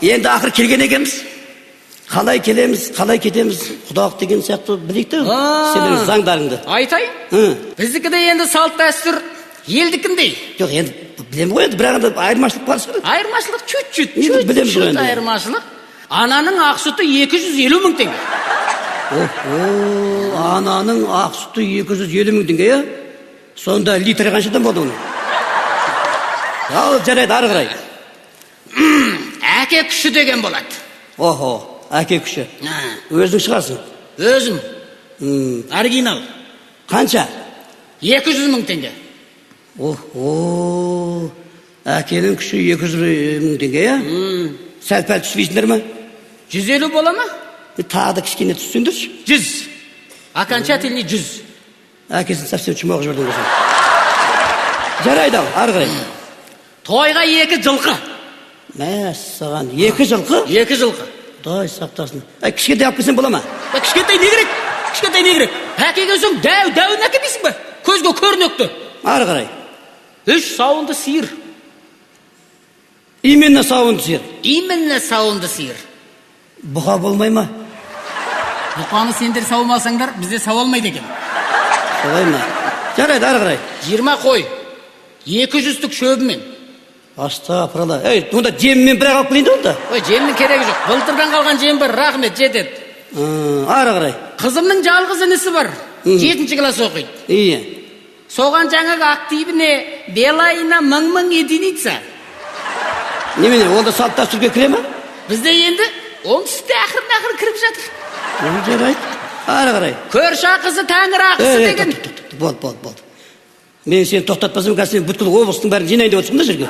Енді ақыр келген екенбіз. Қалай келеміз, қалай кетеміз, құдалық деген сияқты білейік те. Сенің заңдарыңды. Айтайын? Біздікіде енді салт дәстүр елдікіндей. Жоқ, енді білемін ғой, енді бірақ айырмашылық бар шығар. Айырмашылық чуть-чуть айырмашылық. Ананың ақ сүті 250 мың теңге. Ананың ақ сүті 250 мың теңге, е? Сонда литрі қаншадан болды оның? Ал, жарайды, ары қарай. Әке күші деген болады. Әке күші. Өзің шығарсың? Өзім. Оригинал. Қанша? 200 мың теңге. Әкенің күші 200 мың теңге, е? Сәл-пәл түспейсіңдер ма? 150 бола ма? Тағы да кішкене түссеңдерші. 100. Окончательный 100. Әкесін совсем чумақ жібердің болсын. Жарайды ал, ары қарай. Тойға 2 жылқы. Мәссаған, 2 жылқы? 2 жылқы. Дай сақтасын. Кішкентай алып келсең бола ма? Кішкентай не керек? Кішкентай не керек? Әкелген соң дәуін әкелмейсің ба? Көзге көрнекті. Ары қарай. 3 сауынды сиыр. Именно сауынды сиыр. Именно сауынды сиыр. Бұға болмай ма? Бұқаны сендер сауылмасаңдар, бізде сауылмайды екен. Солай ма? Жарайды, ары қарай. 20 қой. 200-түк шөбімен. Астапыралла. Онда жеммен бірақ алып келейін де онда. Жемнің керегі жоқ. Былтырдан қалған жем бар, рахмет, жетеді. Ары қарай. Қызымның жалғыз інісі бар. 7-ші класс оқиды. Иә. Соған жаңағы активіне белайына 1000 единица. Немене, онда салт дәстүрге кіре ма? Бізде енді оңтүстікте ақырын кіріп жатыр. Жарайды. Ары қарай. Көрші ақысы тәңір ақысы деген. Болды. Мен сені тоқтатпасам, қазір бүткіл облыстың бәрін жинайын деп отырсың да жерге.